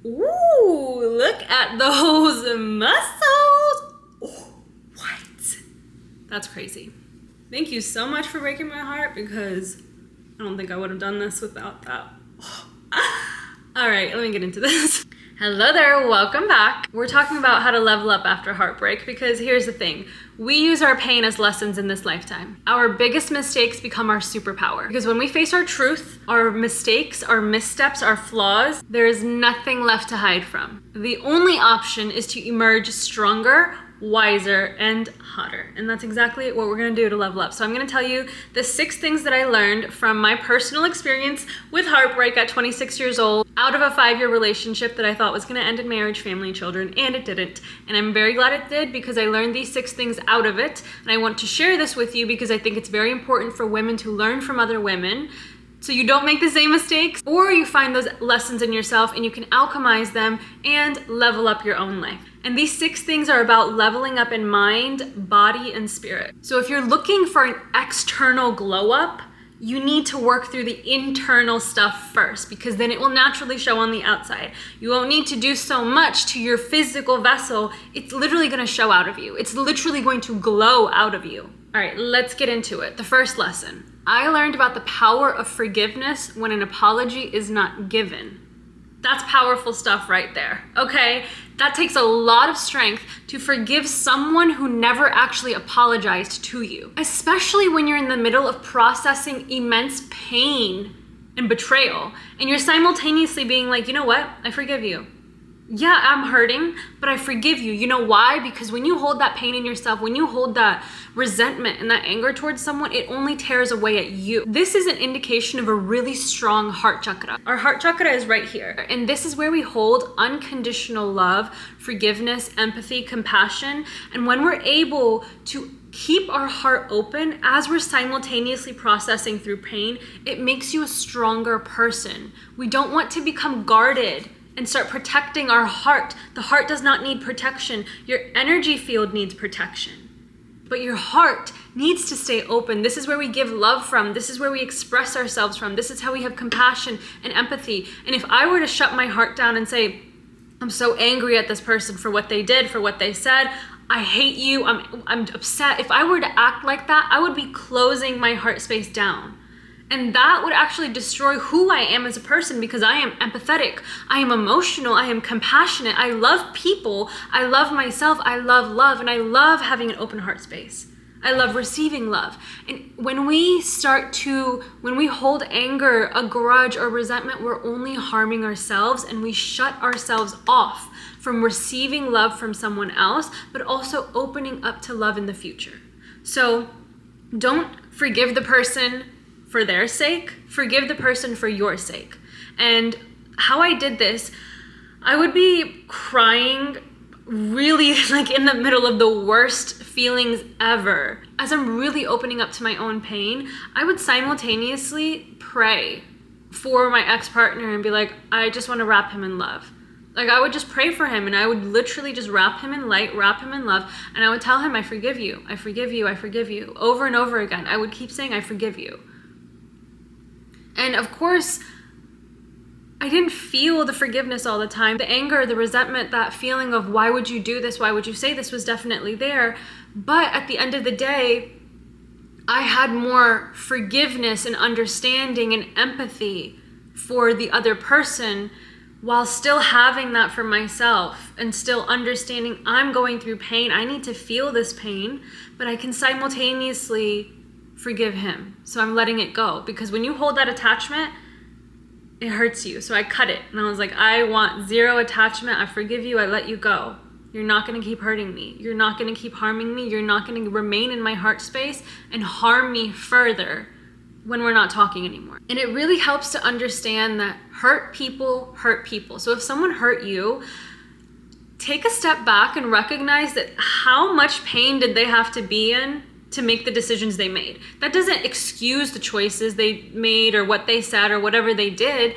Ooh, look at those muscles. Oh, what? That's crazy. Thank you so much for breaking my heart, because I don't think I would have done this without that. All right, let me get into this. Hello there, welcome back. We're talking about how to level up after heartbreak, because here's the thing. We use our pain as lessons in this lifetime. Our biggest mistakes become our superpower, because when we face our truth, our mistakes, our missteps, our flaws, there is nothing left to hide from. The only option is to emerge stronger, wiser, and hotter. And that's exactly what we're gonna do to level up. So I'm gonna tell you the 6 things that I learned from my personal experience with heartbreak at 26 years old, out of a 5-year relationship that I thought was gonna end in marriage, family, and children, and it didn't. And I'm very glad it did, because I learned these 6 things out of it. And I want to share this with you because I think it's very important for women to learn from other women, so you don't make the same mistakes, or you find those lessons in yourself and you can alchemize them and level up your own life. And these 6 things are about leveling up in mind, body, and spirit. So if you're looking for an external glow up, you need to work through the internal stuff first, because then it will naturally show on the outside. You won't need to do so much to your physical vessel. It's literally gonna show out of you. It's literally going to glow out of you. All right, let's get into it. The first lesson. I learned about the power of forgiveness when an apology is not given. That's powerful stuff right there, okay? That takes a lot of strength to forgive someone who never actually apologized to you, especially when you're in the middle of processing immense pain and betrayal, and you're simultaneously being like, you know what? I forgive you. Yeah, I'm hurting, but I forgive you. You know why? Because when you hold that pain in yourself, when you hold that resentment and that anger towards someone, it only tears away at you. This is an indication of a really strong heart chakra. Our heart chakra is right here. And this is where we hold unconditional love, forgiveness, empathy, compassion. And when we're able to keep our heart open as we're simultaneously processing through pain, it makes you a stronger person. We don't want to become guarded and start protecting our heart. The heart does not need protection. Your energy field needs protection, but your heart needs to stay open. This is where we give love from. This is where we express ourselves from. This is how we have compassion and empathy. And if I were to shut my heart down and say, I'm so angry at this person for what they did, for what they said, I hate you, I'm upset. If I were to act like that, I would be closing my heart space down. And that would actually destroy who I am as a person, because I am empathetic, I am emotional, I am compassionate, I love people, I love myself, I love love, and I love having an open heart space. I love receiving love. And when we hold anger, a grudge, or resentment, we're only harming ourselves, and we shut ourselves off from receiving love from someone else, but also opening up to love in the future. So don't forgive the person for their sake, forgive the person for your sake. And how I did this, I would be crying really like in the middle of the worst feelings ever. As I'm really opening up to my own pain, I would simultaneously pray for my ex-partner and be like, I just want to wrap him in love. Like, I would just pray for him, and I would literally just wrap him in light, wrap him in love, and I would tell him, I forgive you, I forgive you, I forgive you, over and over again. I would keep saying, I forgive you. And of course, I didn't feel the forgiveness all the time. The anger, the resentment, that feeling of why would you do this? Why would you say this was definitely there. But at the end of the day, I had more forgiveness and understanding and empathy for the other person, while still having that for myself and still understanding I'm going through pain. I need to feel this pain, but I can simultaneously forgive him. So I'm letting it go, because when you hold that attachment, it hurts you. So I cut it, and I was like, I want 0 attachment. I forgive you. I let you go. You're not going to keep hurting me. You're not going to keep harming me. You're not going to remain in my heart space and harm me further when we're not talking anymore. And it really helps to understand that hurt people hurt people. So if someone hurt you, take a step back and recognize that how much pain did they have to be in to make the decisions they made. That doesn't excuse the choices they made or what they said or whatever they did,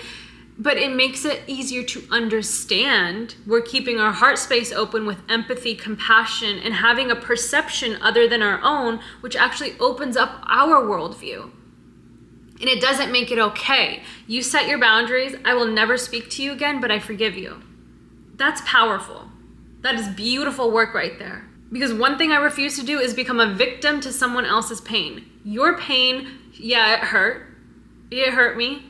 but it makes it easier to understand. We're keeping our heart space open with empathy, compassion, and having a perception other than our own, which actually opens up our worldview. And it doesn't make it okay. You set your boundaries. I will never speak to you again, but I forgive you. That's powerful. That is beautiful work right there. Because one thing I refuse to do is become a victim to someone else's pain. Your pain, yeah, it hurt. It hurt me.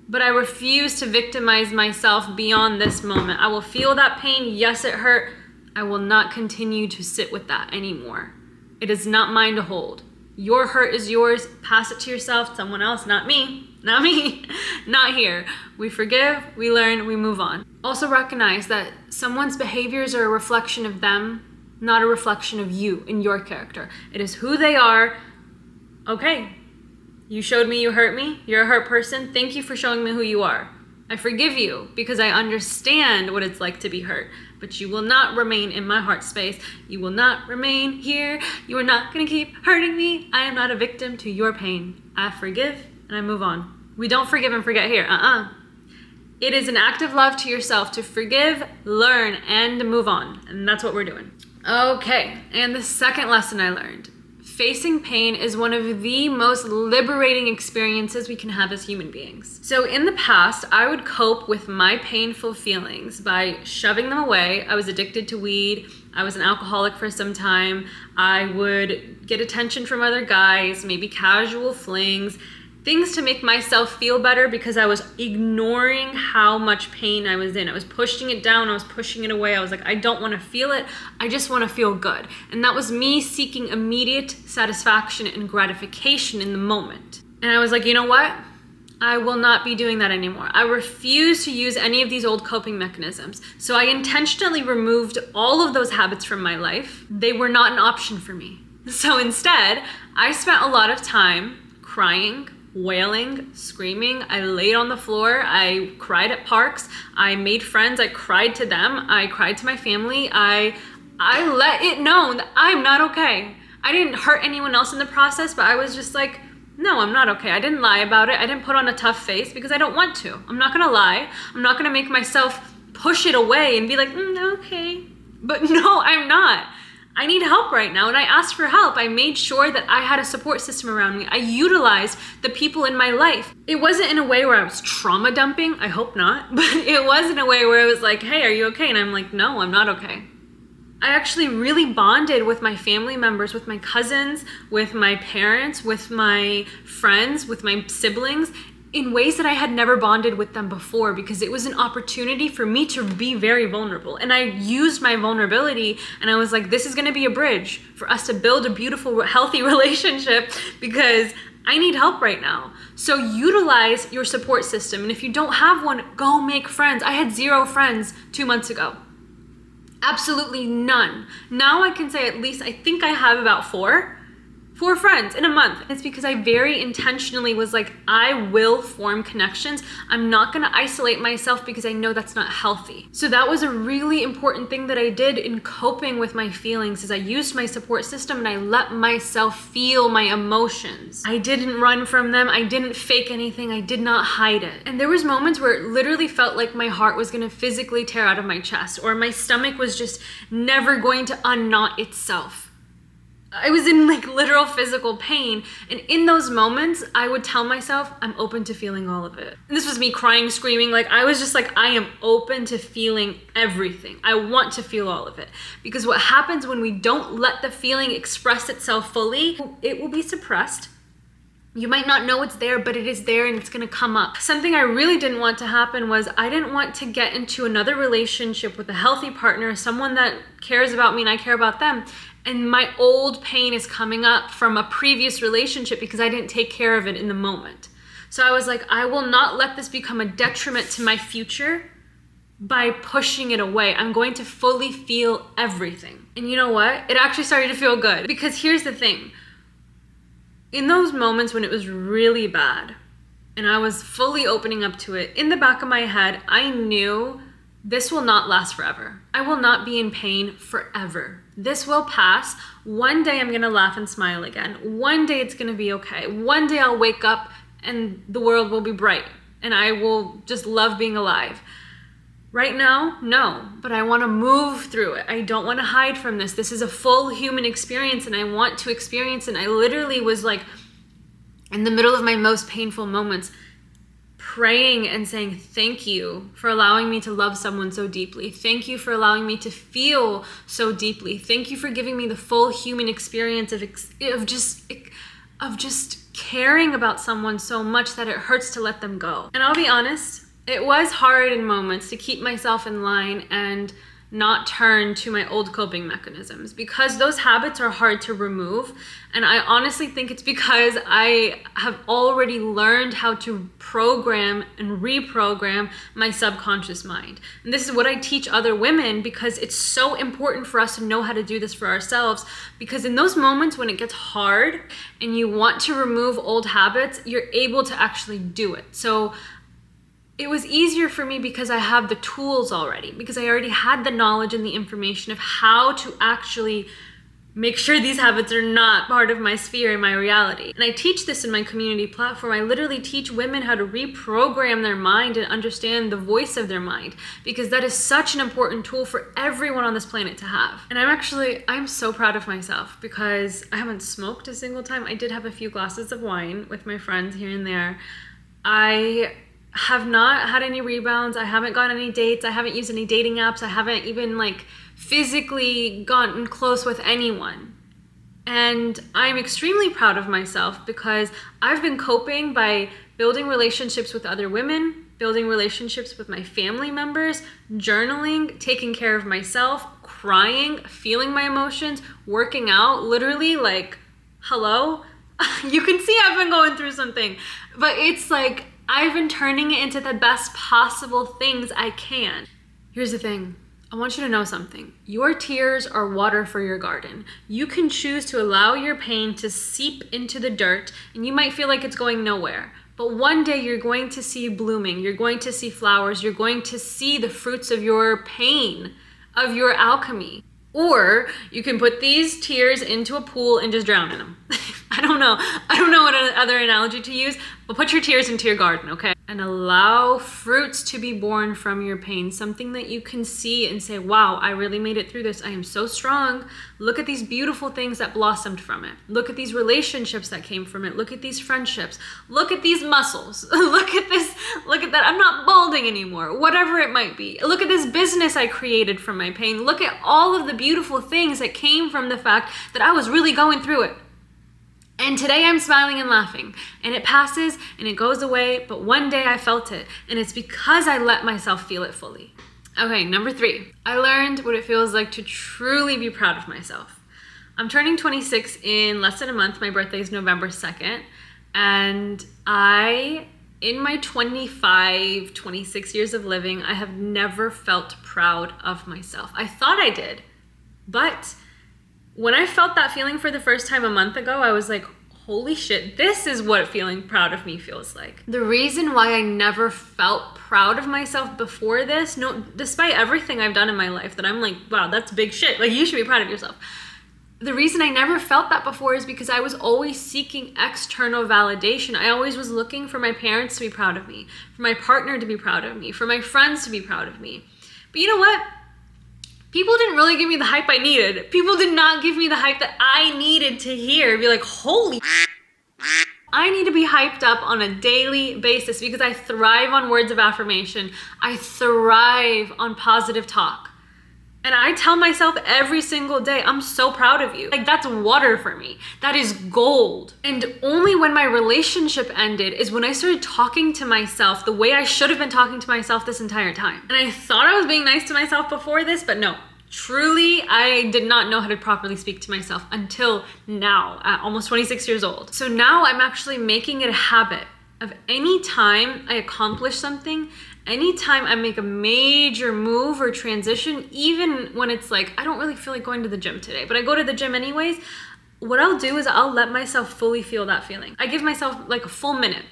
But I refuse to victimize myself beyond this moment. I will feel that pain. Yes, it hurt. I will not continue to sit with that anymore. It is not mine to hold. Your hurt is yours. Pass it to yourself, someone else, not me. Not me. Not here. We forgive, we learn, we move on. Also recognize that someone's behaviors are a reflection of them, not a reflection of you and your character. It is who they are. Okay, you showed me you hurt me. You're a hurt person. Thank you for showing me who you are. I forgive you because I understand what it's like to be hurt. But you will not remain in my heart space. You will not remain here. You are not going to keep hurting me. I am not a victim to your pain. I forgive and I move on. We don't forgive and forget here. It is an act of love to yourself to forgive, learn, and move on. And that's what we're doing. Okay, and the second lesson I learned. Facing pain is one of the most liberating experiences we can have as human beings. So in the past, I would cope with my painful feelings by shoving them away. I was addicted to weed. I was an alcoholic for some time. I would get attention from other guys, maybe casual flings, things to make myself feel better because I was ignoring how much pain I was in. I was pushing it down. I was pushing it away. I was like, I don't want to feel it. I just want to feel good. And that was me seeking immediate satisfaction and gratification in the moment. And I was like, you know what? I will not be doing that anymore. I refuse to use any of these old coping mechanisms. So I intentionally removed all of those habits from my life. They were not an option for me. So instead, I spent a lot of time crying, wailing, screaming. I laid on the floor. I cried at parks. I made friends. I cried to them. I cried to my family. I let it known that I'm not okay. I didn't hurt anyone else in the process, but I was just like, no, I'm not okay. I didn't lie about it. I didn't put on a tough face because I don't want to. I'm not gonna lie. I'm not gonna make myself push it away and be like, okay. But no, I'm not. I need help right now, and I asked for help. I made sure that I had a support system around me. I utilized the people in my life. It wasn't in a way where I was trauma dumping, I hope not, but it was in a way where it was like, hey, are you okay? And I'm like, no, I'm not okay. I actually really bonded with my family members, with my cousins, with my parents, with my friends, with my siblings, in ways that I had never bonded with them before, because it was an opportunity for me to be very vulnerable. And I used my vulnerability, and I was like, this is gonna be a bridge for us to build a beautiful, healthy relationship, because I need help right now. So utilize your support system. And if you don't have one, go make friends. I had 0 friends 2 months ago. Absolutely none. Now I can say at least, I think I have about 4 friends in a month. It's because I very intentionally was like, I will form connections. I'm not gonna isolate myself because I know that's not healthy. So that was a really important thing that I did in coping with my feelings, is I used my support system and I let myself feel my emotions. I didn't run from them. I didn't fake anything. I did not hide it. And there was moments where it literally felt like my heart was gonna physically tear out of my chest, or my stomach was just never going to unknot itself. I was in like literal physical pain. And in those moments, I would tell myself, I'm open to feeling all of it. And this was me crying, screaming. Like, I was just like, I am open to feeling everything. I want to feel all of it. Because what happens when we don't let the feeling express itself fully, it will be suppressed. You might not know it's there, but it is there and it's gonna come up. Something I really didn't want to happen was I didn't want to get into another relationship with a healthy partner, someone that cares about me and I care about them, and my old pain is coming up from a previous relationship because I didn't take care of it in the moment. So I was like, I will not let this become a detriment to my future by pushing it away. I'm going to fully feel everything. And you know what? It actually started to feel good, because here's the thing. In those moments when it was really bad and I was fully opening up to it, in the back of my head, I knew this will not last forever. I will not be in pain forever. This will pass. One day I'm gonna laugh and smile again. One day it's gonna be okay. One day I'll wake up and the world will be bright and I will just love being alive. Right now, no, but I wanna move through it. I don't wanna hide from this. This is a full human experience and I want to experience it. And I literally was like, in the middle of my most painful moments, praying and saying, thank you for allowing me to love someone so deeply. Thank you for allowing me to feel so deeply. Thank you for giving me the full human experience of just caring about someone so much that it hurts to let them go. And I'll be honest, it was hard in moments to keep myself in line and not turn to my old coping mechanisms, because those habits are hard to remove. And I honestly think it's because I have already learned how to program and reprogram my subconscious mind. And this is what I teach other women, because it's so important for us to know how to do this for ourselves, because in those moments when it gets hard and you want to remove old habits, you're able to actually do it. So it was easier for me because I have the tools already, because I already had the knowledge and the information of how to actually make sure these habits are not part of my sphere and my reality. And I teach this in my community platform. I literally teach women how to reprogram their mind and understand the voice of their mind, because that is such an important tool for everyone on this planet to have. And I'm so proud of myself, because I haven't smoked a single time. I did have a few glasses of wine with my friends here and there. I have not had any rebounds. I haven't gone on any dates. I haven't used any dating apps. I haven't even physically gotten close with anyone. And I'm extremely proud of myself, because I've been coping by building relationships with other women, building relationships with my family members, journaling, taking care of myself, crying, feeling my emotions, working out, literally hello? You can see I've been going through something, but it's I've been turning it into the best possible things I can. Here's the thing. I want you to know something. Your tears are water for your garden. You can choose to allow your pain to seep into the dirt, and you might feel like it's going nowhere. But one day you're going to see blooming. You're going to see flowers. You're going to see the fruits of your pain, of your alchemy. Or you can put these tears into a pool and just drown in them. I don't know what other analogy to use, but put your tears into your garden, okay? And allow fruits to be born from your pain, something that you can see and say, wow, I really made it through this. I am so strong. Look at these beautiful things that blossomed from it. Look at these relationships that came from it. Look at these friendships. Look at these muscles. Look at this. Look at that. I'm not balding anymore, whatever it might be. Look at this business I created from my pain. Look at all of the beautiful things that came from the fact that I was really going through it. And today I'm smiling and laughing, and it passes and it goes away, but one day I felt it, and it's because I let myself feel it fully. Okay, number 3, I learned what it feels like to truly be proud of myself. I'm turning 26 in less than a month. My birthday is November 2nd, and in my 26 years of living, I have never felt proud of myself. I thought I did, but when I felt that feeling for the first time a month ago, I was like, holy shit, this is what feeling proud of me feels like. The reason why I never felt proud of myself before this, despite everything I've done in my life that I'm like, wow, that's big shit. You should be proud of yourself. The reason I never felt that before is because I was always seeking external validation. I always was looking for my parents to be proud of me, for my partner to be proud of me, for my friends to be proud of me. But you know what? People didn't really give me the hype I needed. People did not give me the hype that I needed to hear. Be like, holy I need to be hyped up on a daily basis, because I thrive on words of affirmation. I thrive on positive talk. And I tell myself every single day, I'm so proud of you. That's water for me. That is gold. And only when my relationship ended is when I started talking to myself the way I should have been talking to myself this entire time. And I thought I was being nice to myself before this, but no. Truly, I did not know how to properly speak to myself until now, at almost 26 years old. So now I'm actually making it a habit of any time I accomplish something, anytime I make a major move or transition, even when it's I don't really feel like going to the gym today, but I go to the gym anyways, what I'll do is I'll let myself fully feel that feeling. I give myself a full minute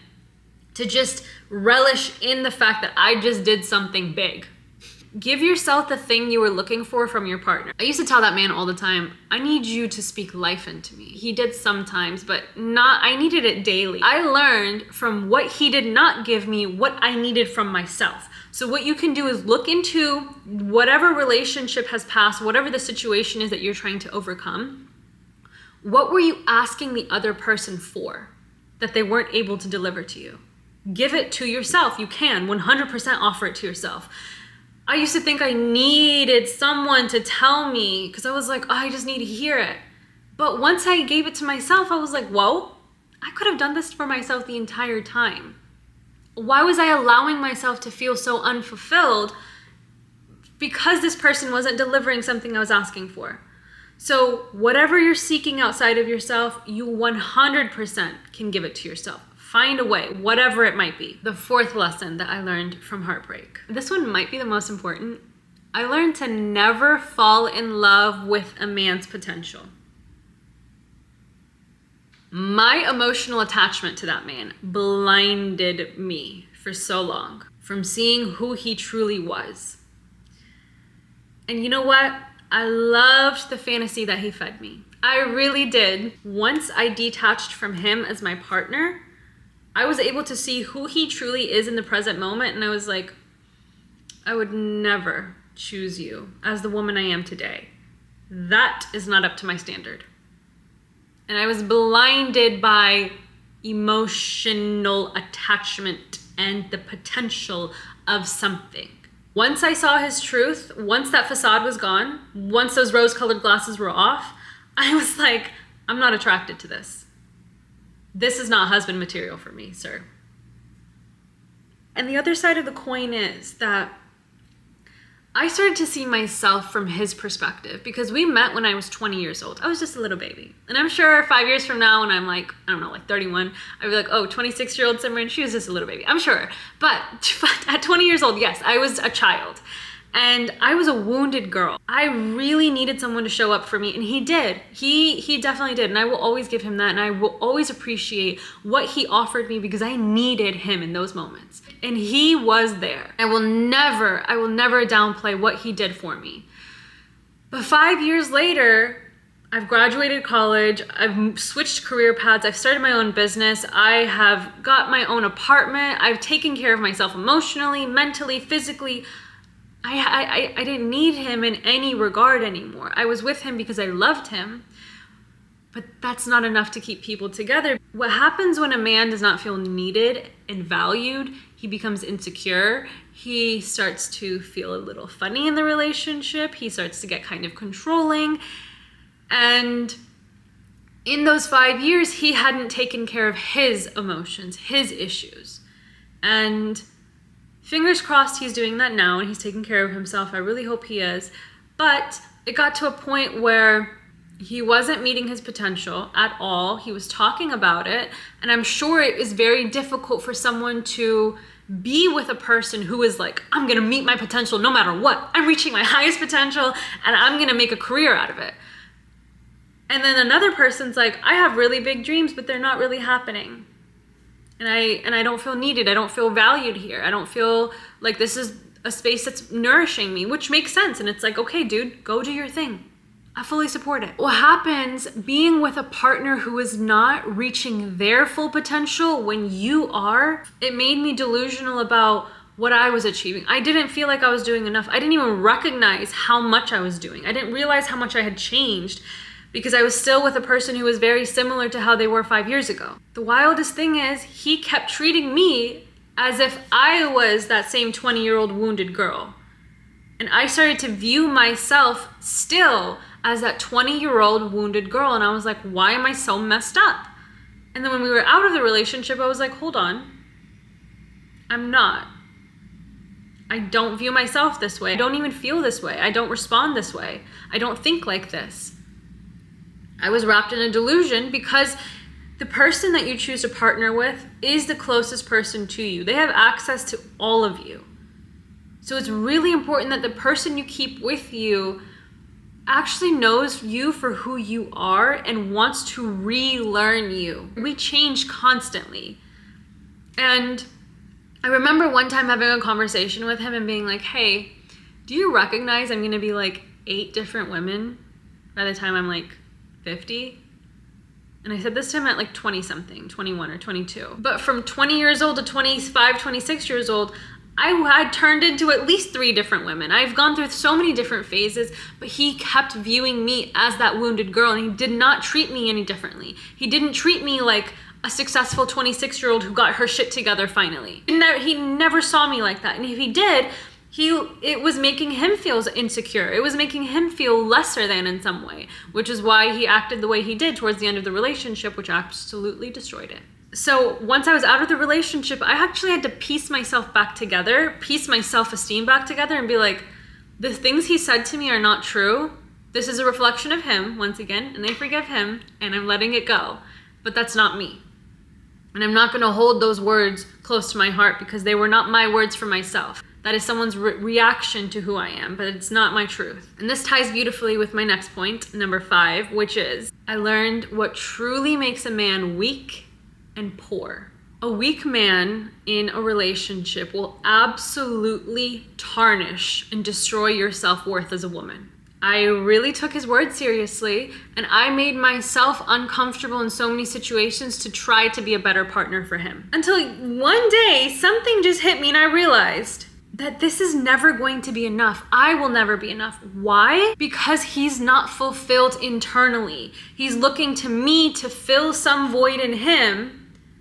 to just relish in the fact that I just did something big. Give yourself the thing you were looking for from your partner. I used to tell that man all the time, I need you to speak life into me. He did sometimes, but I needed it daily. I learned from what he did not give me what I needed from myself. So what you can do is look into whatever relationship has passed, whatever the situation is that you're trying to overcome. What were you asking the other person for that they weren't able to deliver to you? Give it to yourself. You can 100% offer it to yourself. I used to think I needed someone to tell me because I was like, oh, I just need to hear it. But once I gave it to myself, I was like, whoa, I could have done this for myself the entire time. Why was I allowing myself to feel so unfulfilled? Because this person wasn't delivering something I was asking for. So whatever you're seeking outside of yourself, you 100% can give it to yourself. Find a way, whatever it might be. The fourth lesson that I learned from heartbreak. This one might be the most important. I learned to never fall in love with a man's potential. My emotional attachment to that man blinded me for so long from seeing who he truly was. And you know what? I loved the fantasy that he fed me. I really did. Once I detached from him as my partner, I was able to see who he truly is in the present moment. And I was like, I would never choose you as the woman I am today. That is not up to my standard. And I was blinded by emotional attachment and the potential of something. Once I saw his truth, once that facade was gone, once those rose-colored glasses were off, I was like, I'm not attracted to this. This is not husband material for me, sir. And the other side of the coin is that I started to see myself from his perspective because we met when I was 20 years old. I was just a little baby. And I'm sure 5 years from now when I'm like, I don't know, like 31, I'd be like, oh, 26-year-old Simran, she was just a little baby. I'm sure. But at 20 years old, yes, I was a child. And I was a wounded girl. I really needed someone to show up for me, and he did. He definitely did, and I will always give him that, and I will always appreciate what he offered me because I needed him in those moments. And he was there. I will never downplay what he did for me. But 5 years later, I've graduated college, I've switched career paths, I've started my own business, I have got my own apartment, I've taken care of myself emotionally, mentally, physically. I didn't need him in any regard anymore. I was with him because I loved him, but that's not enough to keep people together. What happens when a man does not feel needed and valued, he becomes insecure. He starts to feel a little funny in the relationship. He starts to get kind of controlling. And in those 5 years, he hadn't taken care of his emotions, his issues. And fingers crossed he's doing that now and he's taking care of himself. I really hope he is. But it got to a point where he wasn't meeting his potential at all. He was talking about it. And I'm sure it is very difficult for someone to be with a person who is like, I'm going to meet my potential no matter what. I'm reaching my highest potential and I'm going to make a career out of it. And then another person's like, I have really big dreams, but they're not really happening. And I don't feel needed. I don't feel valued here. I don't feel like this is a space that's nourishing me, which makes sense. And it's like, okay, dude, go do your thing. I fully support it. What happens being with a partner who is not reaching their full potential when you are, it made me delusional about what I was achieving. I didn't feel like I was doing enough. I didn't even recognize how much I was doing. I didn't realize how much I had changed because I was still with a person who was very similar to how they were 5 years ago. The wildest thing is he kept treating me as if I was that same 20-year-old wounded girl. And I started to view myself still as that 20-year-old wounded girl. And I was like, why am I so messed up? And then when we were out of the relationship, I was like, hold on. I'm not. I don't view myself this way. I don't even feel this way. I don't respond this way. I don't think like this. I was wrapped in a delusion because the person that you choose to partner with is the closest person to you. They have access to all of you. So it's really important that the person you keep with you actually knows you for who you are and wants to relearn you. We change constantly. And I remember one time having a conversation with him and being like, hey, do you recognize I'm going to be like 8 different women by the time I'm like 50? And I said this to him at like 20 something, 21 or 22. But from 20 years old to 25, 26 years old, I had turned into at least 3 different women. I've gone through so many different phases, but he kept viewing me as that wounded girl and he did not treat me any differently. He didn't treat me like a successful 26-year-old who got her shit together finally. He never saw me like that. And if he did, it was making him feel insecure. It was making him feel lesser than in some way, which is why he acted the way he did towards the end of the relationship, which absolutely destroyed it. So once I was out of the relationship, I actually had to piece myself back together, piece my self-esteem back together and be like, the things he said to me are not true. This is a reflection of him, once again, and I forgive him, and I'm letting it go. But that's not me. And I'm not gonna hold those words close to my heart because they were not my words for myself. That is someone's reaction to who I am, but it's not my truth. And this ties beautifully with my next point, number 5, which is I learned what truly makes a man weak and poor. A weak man in a relationship will absolutely tarnish and destroy your self-worth as a woman. I really took his word seriously, and I made myself uncomfortable in so many situations to try to be a better partner for him. Until one day, something just hit me and I realized that this is never going to be enough. I will never be enough. Why? Because he's not fulfilled internally. He's looking to me to fill some void in him,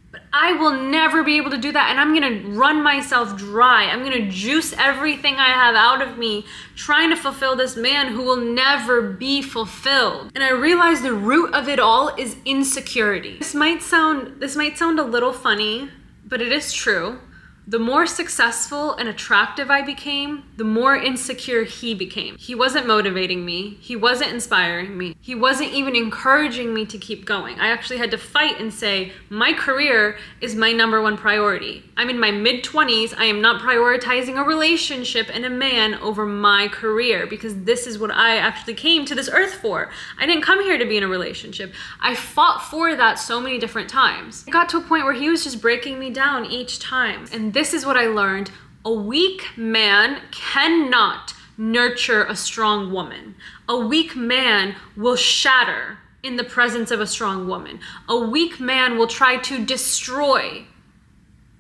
but I will never be able to do that, and I'm gonna run myself dry. I'm gonna juice everything I have out of me trying to fulfill this man who will never be fulfilled. And I realized the root of it all is insecurity. This might sound a little funny, but it is true. The more successful and attractive I became, the more insecure he became. He wasn't motivating me. He wasn't inspiring me. He wasn't even encouraging me to keep going. I actually had to fight and say, my career is my number one priority. I'm in my mid-20s. I am not prioritizing a relationship and a man over my career because this is what I actually came to this earth for. I didn't come here to be in a relationship. I fought for that so many different times. It got to a point where he was just breaking me down each time. And this is what I learned. A weak man cannot nurture a strong woman. A weak man will shatter in the presence of a strong woman. A weak man will try to destroy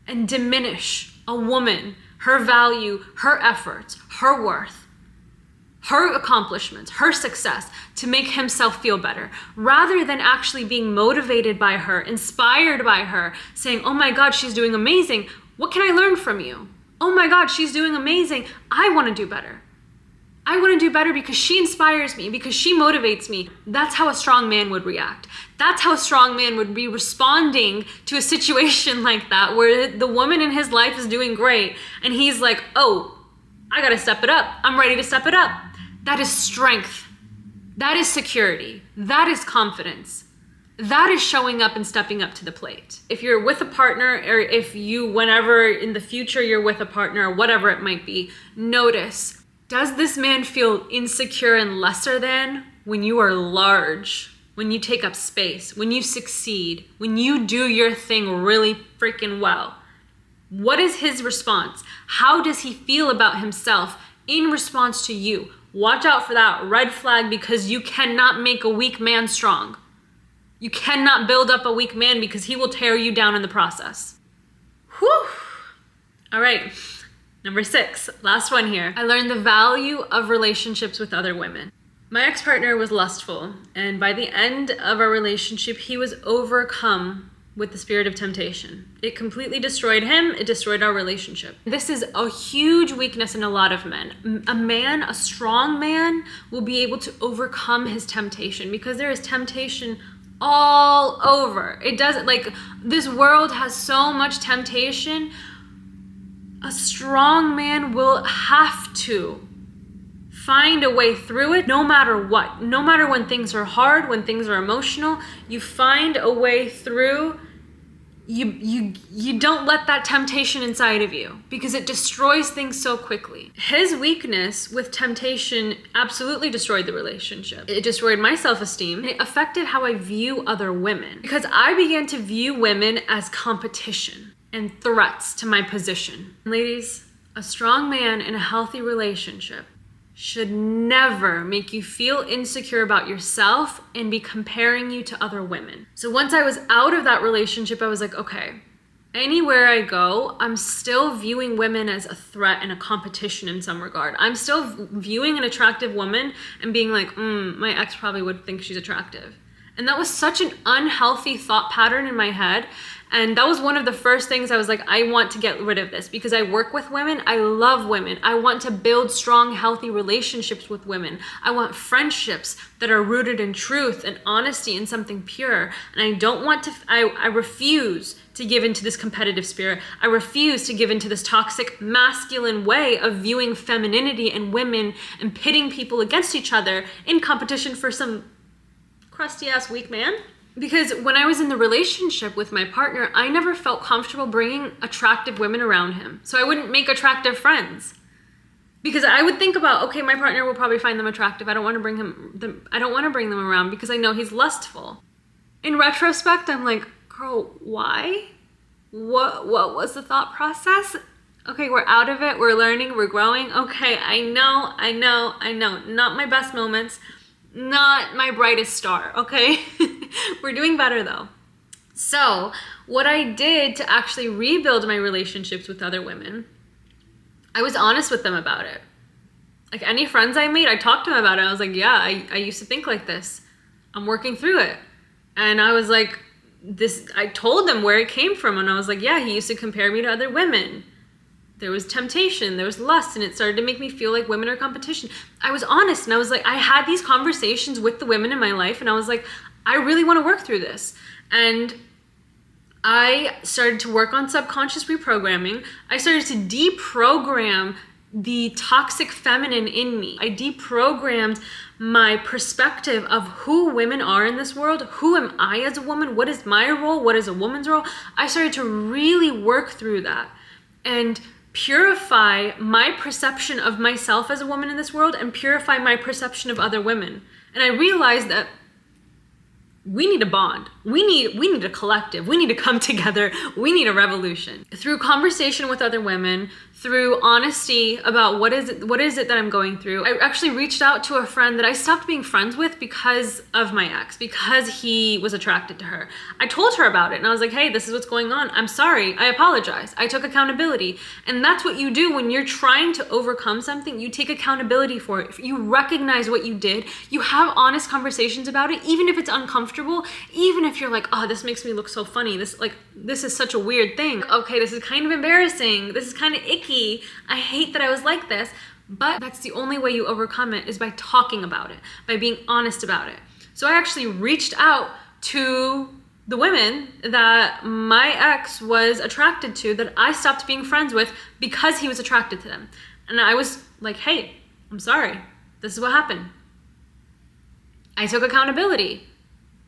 and diminish a woman, her value, her efforts, her worth, her accomplishments, her success, to make himself feel better, rather than actually being motivated by her, inspired by her, saying, oh my God, she's doing amazing. What can I learn from you? Oh my God, she's doing amazing. I want to do better. I want to do better because she inspires me, because she motivates me. That's how a strong man would react. That's how a strong man would be responding to a situation like that, where the woman in his life is doing great and he's like, oh, I got to step it up. I'm ready to step it up. That is strength. That is security. That is confidence. That is showing up and stepping up to the plate. If you're with a partner, or if you, whenever in the future you're with a partner, or whatever it might be, notice, does this man feel insecure and lesser than when you are large, when you take up space, when you succeed, when you do your thing really freaking well? What is his response? How does he feel about himself in response to you? Watch out for that red flag, because you cannot make a weak man strong. You cannot build up a weak man because he will tear you down in the process. Whew. All right, number 6, last one here. I learned the value of relationships with other women. My ex-partner was lustful, and by the end of our relationship, he was overcome with the spirit of temptation. It completely destroyed him. It destroyed our relationship. This is a huge weakness in a lot of men. A strong man, will be able to overcome his temptation, because there is temptation all over. It doesn't, like, this world has so much temptation. A strong man will have to find a way through it, no matter what. No matter when things are hard, when things are emotional, you find a way through. You don't let that temptation inside of you, because it destroys things so quickly. His weakness with temptation absolutely destroyed the relationship. It destroyed my self-esteem. It affected how I view other women, because I began to view women as competition and threats to my position. Ladies, a strong man in a healthy relationship should never make you feel insecure about yourself and be comparing you to other women. So once I was out of that relationship, I was like, okay, anywhere I go, I'm still viewing women as a threat and a competition in some regard. I'm still viewing an attractive woman and being like, my ex probably would think she's attractive. And that was such an unhealthy thought pattern in my head. And that was one of the first things I was like, I want to get rid of this because I work with women. I love women. I want to build strong, healthy relationships with women. I want friendships that are rooted in truth and honesty and something pure. And I don't want to, I refuse to give into this competitive spirit. I refuse to give into this toxic masculine way of viewing femininity and women and pitting people against each other in competition for some crusty ass weak man. Because when I was in the relationship with my partner, I never felt comfortable bringing attractive women around him. So I wouldn't make attractive friends. Because I would think about, okay, my partner will probably find them attractive. I don't want to bring them around because I know he's lustful. In retrospect, I'm like, girl, why? What was the thought process? Okay, we're out of it. We're learning. We're growing. Okay, I know. Not my best moments. Not my brightest star, okay? We're doing better though. So what I did to actually rebuild my relationships with other women, I was honest with them about it. Like any friends I made, I talked to them about it. I was like, yeah, I used to think like this. I'm working through it. And I was like, I told them where it came from. And I was like, yeah, he used to compare me to other women. There was temptation, there was lust, and it started to make me feel like women are competition. I was honest, and I was like, I had these conversations with the women in my life, and I was like, I really want to work through this. And I started to work on subconscious reprogramming. I started to deprogram the toxic feminine in me. I deprogrammed my perspective of who women are in this world. Who am I as a woman? What is my role? What is a woman's role? I started to really work through that and purify my perception of myself as a woman in this world and purify my perception of other women. And I realized that we need a bond. We need a collective. We need to come together. We need a revolution. Through conversation with other women, through honesty about what is it that I'm going through. I actually reached out to a friend that I stopped being friends with because of my ex, because he was attracted to her. I told her about it and I was like, hey, this is what's going on. I'm sorry. I apologize. I took accountability. And that's what you do when you're trying to overcome something. You take accountability for it. You recognize what you did. You have honest conversations about it, even if it's uncomfortable, even if you're like, oh, this makes me look so funny. This is such a weird thing. Okay, this is kind of embarrassing. This is kind of icky. I hate that I was like this, but that's the only way you overcome it is by talking about it, by being honest about it. So I actually reached out to the women that my ex was attracted to, that I stopped being friends with because he was attracted to them. And I was like, hey, I'm sorry. This is what happened. I took accountability.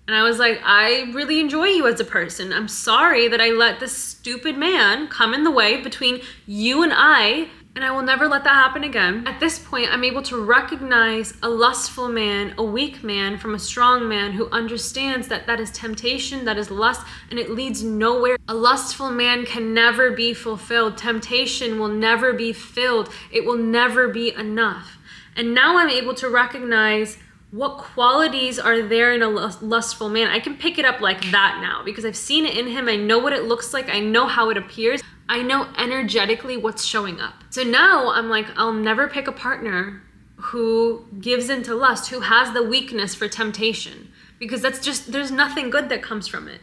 And I was like, I really enjoy you as a person. I'm sorry that I let this stupid man come in the way between you and I will never let that happen again. At this point, I'm able to recognize a lustful man, a weak man from a strong man who understands that that is temptation, that is lust, and it leads nowhere. A lustful man can never be fulfilled. Temptation will never be filled. It will never be enough. And now I'm able to recognize what qualities are there in a lustful man. I can pick it up like that now because I've seen it in him. I know what it looks like. I know how it appears. I know energetically what's showing up. So now I'm like, I'll never pick a partner who gives into lust, who has the weakness for temptation, because there's nothing good that comes from it.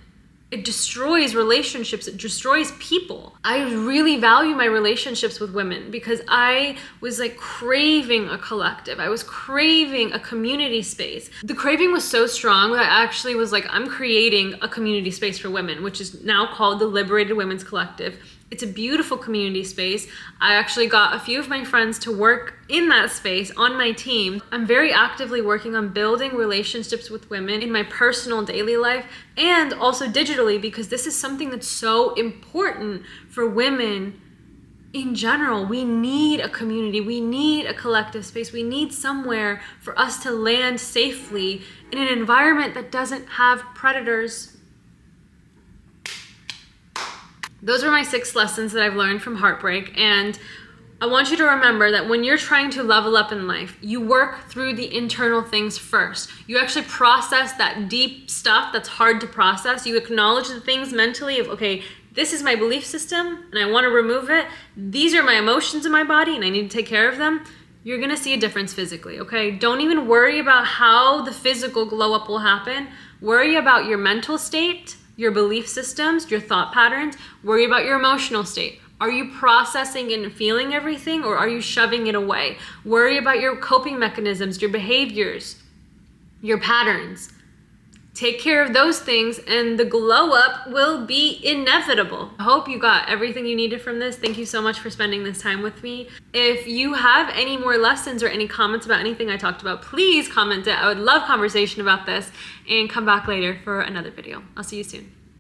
It destroys relationships. It destroys people. I really value my relationships with women because I was like craving a collective. I was craving a community space. The craving was so strong that I actually was like, I'm creating a community space for women, which is now called the Liberated Women's Collective. It's a beautiful community space. I actually got a few of my friends to work in that space on my team. I'm very actively working on building relationships with women in my personal daily life and also digitally, because this is something that's so important for women in general. We need a community. We need a collective space. We need somewhere for us to land safely in an environment that doesn't have predators. Those are my 6 lessons that I've learned from heartbreak. And I want you to remember that when you're trying to level up in life, you work through the internal things first. You actually process that deep stuff that's hard to process. You acknowledge the things mentally of, okay, this is my belief system and I want to remove it. These are my emotions in my body and I need to take care of them. You're going to see a difference physically, okay? Don't even worry about how the physical glow up will happen. Worry about your mental state, your belief systems, your thought patterns. Worry about your emotional state. Are you processing and feeling everything, or are you shoving it away? Worry about your coping mechanisms, your behaviors, your patterns. Take care of those things and the glow up will be inevitable. I hope you got everything you needed from this. Thank you so much for spending this time with me. If you have any more lessons or any comments about anything I talked about, please comment it. I would love conversation about this, and come back later for another video. I'll see you soon.